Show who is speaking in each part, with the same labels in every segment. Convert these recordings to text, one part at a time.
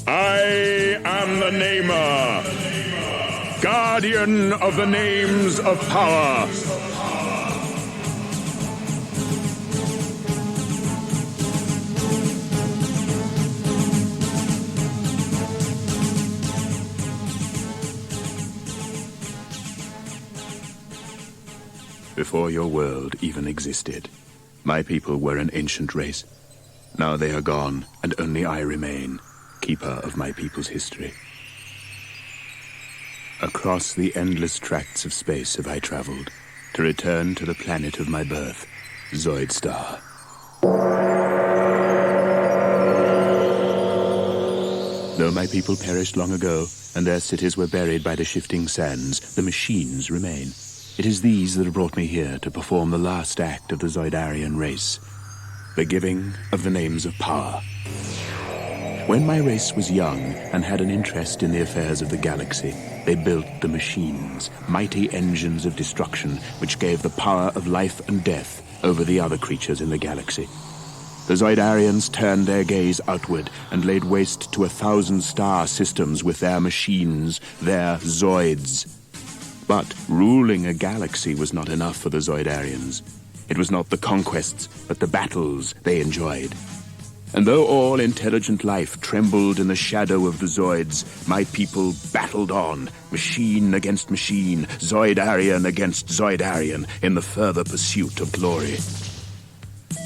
Speaker 1: I am the Namer, guardian of the names of power. Before your world even existed, my people were an ancient race. Now they are gone, and only I remain, keeper of my people's history. Across the endless tracts of space have I traveled, to return to the planet of my birth, Zoidstar. Though my people perished long ago, and their cities were buried by the shifting sands, the machines remain. It is these that have brought me here to perform the last act of the Zoidarian race, the giving of the names of power. When my race was young and had an interest in the affairs of the galaxy, they built the machines, mighty engines of destruction which gave the power of life and death over the other creatures in the galaxy. The Zoidarians turned their gaze outward and laid waste to 1,000 star systems with their machines, their Zoids. But ruling a galaxy was not enough for the Zoidarians. It was not the conquests, but the battles they enjoyed. And though all intelligent life trembled in the shadow of the Zoids, my people battled on, machine against machine, Zoidarian against Zoidarian, in the further pursuit of glory.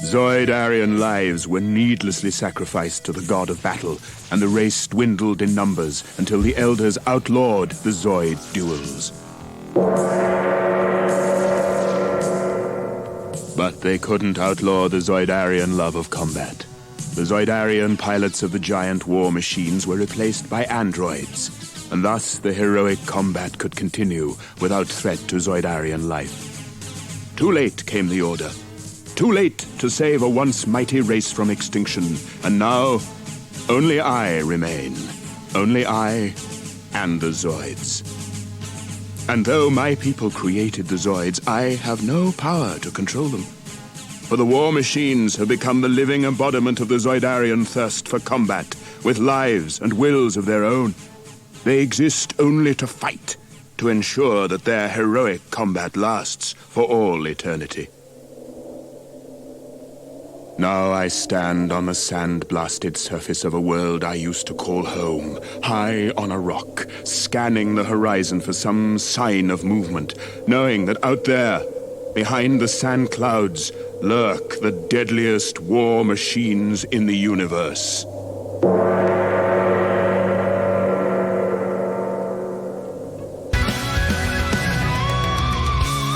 Speaker 1: Zoidarian lives were needlessly sacrificed to the god of battle, and the race dwindled in numbers until the elders outlawed the Zoid duels. But they couldn't outlaw the Zoidarian love of combat. The Zoidarian pilots of the giant war machines were replaced by androids, and thus the heroic combat could continue without threat to Zoidarian life. Too late came the order. Too late to save a once mighty race from extinction, and now only I remain. Only I and the Zoids. And though my people created the Zoids, I have no power to control them. For the war machines have become the living embodiment of the Zoidarian thirst for combat, with lives and wills of their own. They exist only to fight, to ensure that their heroic combat lasts for all eternity. Now I stand on the sand-blasted surface of a world I used to call home, high on a rock, scanning the horizon for some sign of movement, knowing that out there, behind the sand clouds, lurk the deadliest war machines in the universe.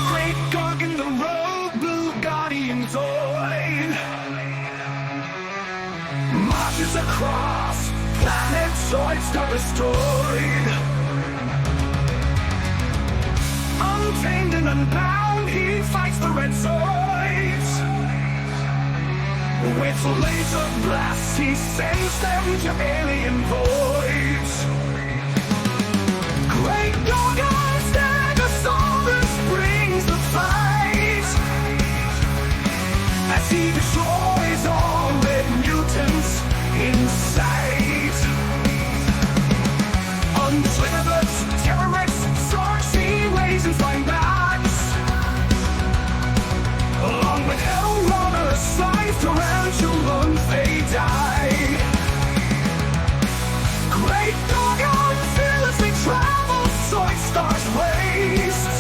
Speaker 2: Great Gorgon, the road, blue guardian Zoid marches across planet Zoidstar restored. Untamed and unbound, he fights the red Zoids. With laser blasts, he sends them to alien voids. Great Gorgon's Stegosaurus brings the fight as he destroys all red mutants in sight. Unslivered terrorists, swords he waves and flying bats, along with hell runners, scythe tarantulas, they die. Great Gorgon fearlessly travels Zoidstar's waste,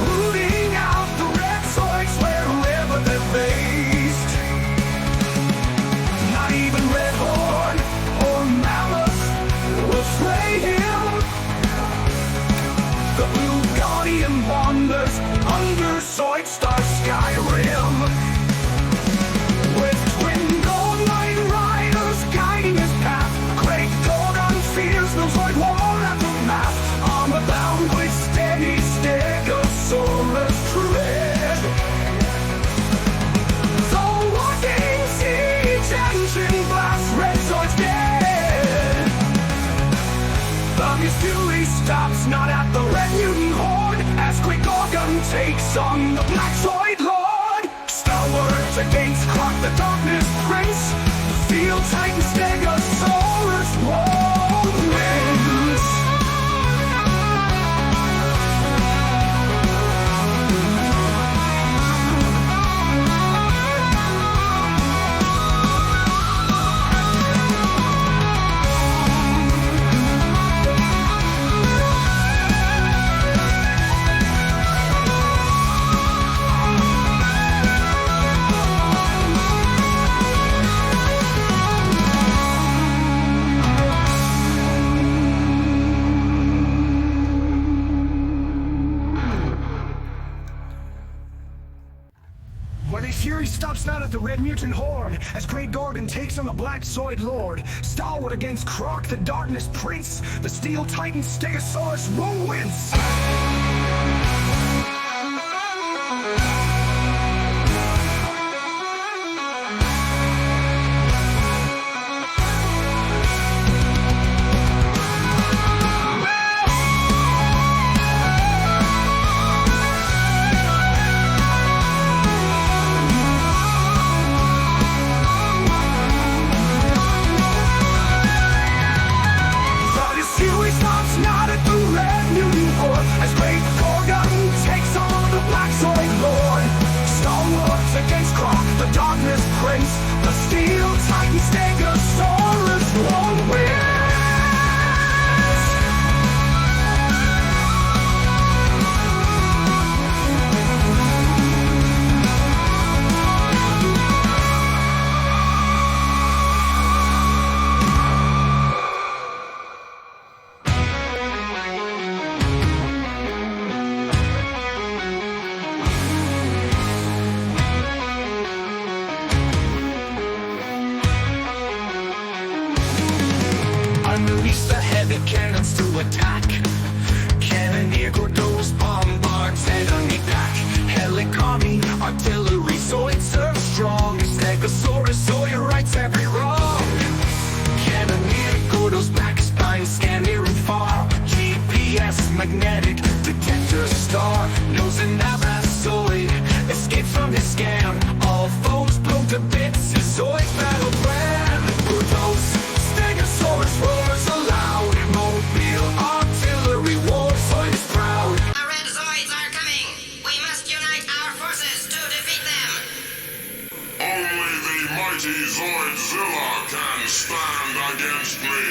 Speaker 2: rooting out the red Zoids wherever they're based. Not even Red Horn or Mammoth will sway him. The blue guardian wanders under Zoidstar's sky rim, with twin gold light riders guiding his path. Great Gorgon fears the Zoid war aftermath, armor bound with steady Stegosaurus tread. The walking siege engine blasts red Zoids dead. The mystery stops not at the red mutant horde, as Great Gorgon takes on the black Zoid lord. Stalwarts against Croc, the darkness prince, the field titan stays. the Red Mutant Horde, as Great Gorgon takes on the Black Zoid Lord. Stalwart against Croc, the Darkness Prince, the Steel Titan Stegosaurus wins! As Great Gorgon takes on the Black Zoid Lord. Stalwarts against Croc, the Darkness Prince, the Steel Titan Stegosaurus wins! Unleash the heavy cannons to attack. Cannoneer, Gordos, bombards, enemy pack. Helicopter, artillery, Zoids serve strong. Stegosaurus, Zoids every wrong. Cannoneer, Gordos, backspine, scan near and far. GPS, magnetic, detector star. Knows an Zoid, escape from his scam. All foes blown to bits, his Zoid battle plan. Gordos, Stegosaurus roars aloud. Mobile artillery war, Zoid is proud.
Speaker 3: The red Zoids are coming. We must unite our forces to defeat them.
Speaker 4: Only the mighty Zoidzilla can stand against me.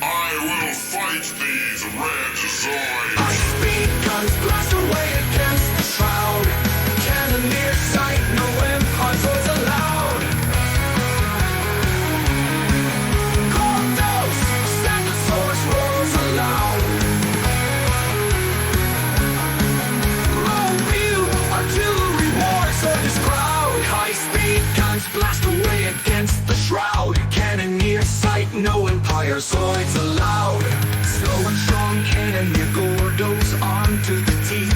Speaker 4: I will fight these red Zoids.
Speaker 2: High-speed guns blast away against the shroud. Cannoneer sight, no empire Zoids allowed. Gordos, Stegosaurus roars aloud. Mobile artillery war, Zoid is proud. High-speed guns blast away against the shroud. Cannoneer sight, no empire Zoids allowed. Slow and strong Cannoneer, Gordos armed to the teeth.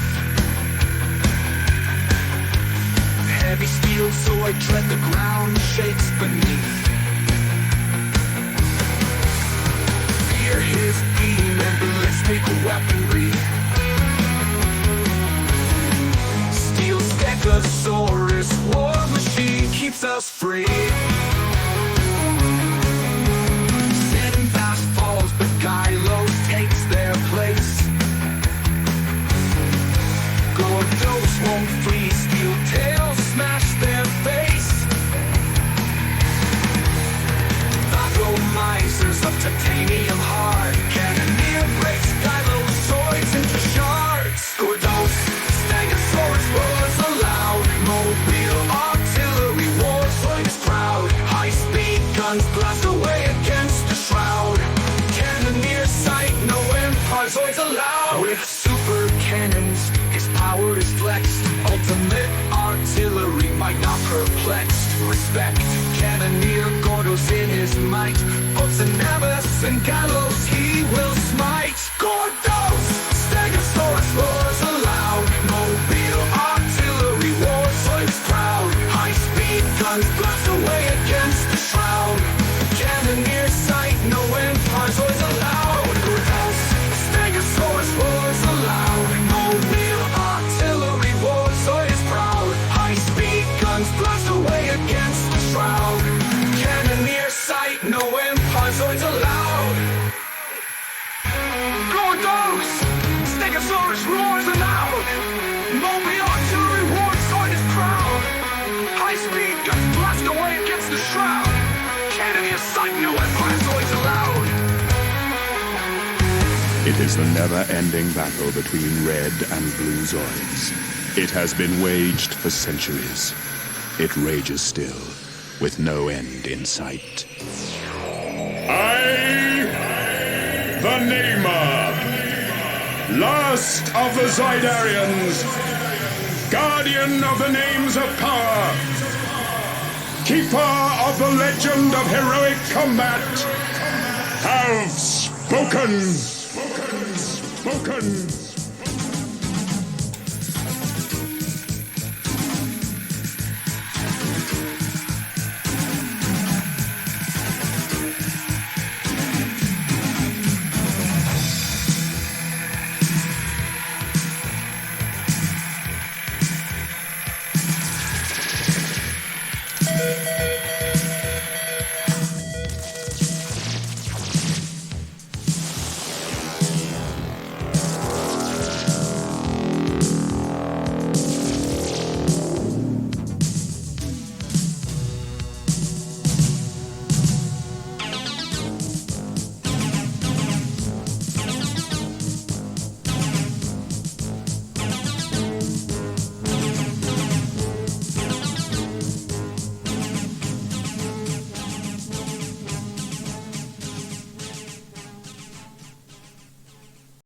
Speaker 2: Heavy steel Zoid tread the ground, shakes beneath. Fear his beam and ballistic weaponry. Steel Stegosaurus war machine keeps us free. Setting fast falls, but Gylos takes their place. Gordos won't freeze, steel tails smash their face. Vagomisers of titanium hard. Cannoneer breaks Gylos Zoids into shards. Gordos, Stegosaurus roars aloud. Mobile artillery war, Zoid is proud. High-speed guns blast away against the shroud. Cannoneer sight, no empire Zoids allowed. With super cannons, his power is flexed. Ultimate artillery might not perplexed. Respect, Cannoneer, Gordos in his might. Puts an Nevis and Gallows he will smite. Gordos, Stegosaurus roars aloud. Mobile artillery war, Zoid is proud. High-speed guns blast away against the shroud. Cannoneer sight, no empire Zoids allowed. Gordos, Stegosaurus roars aloud. Mobile artillery war, Zoid is proud. High-speed guns blast away against the shroud. Cannoneer sight, no empire Zoids allowed. Gordos, Stegosaurus roars aloud. Mobile artillery war, Zoid is proud. High-speed guns blast away against the shroud. Cannoneer sight, no empire Zoids allowed.
Speaker 1: It is the never-ending battle between red and blue Zoids. It has been waged for centuries. It rages still, with no end in sight.
Speaker 4: I, the Namer, last of the Zoidarians, guardian of the names of power, keeper of the legend of heroic combat, have spoken. Spoken.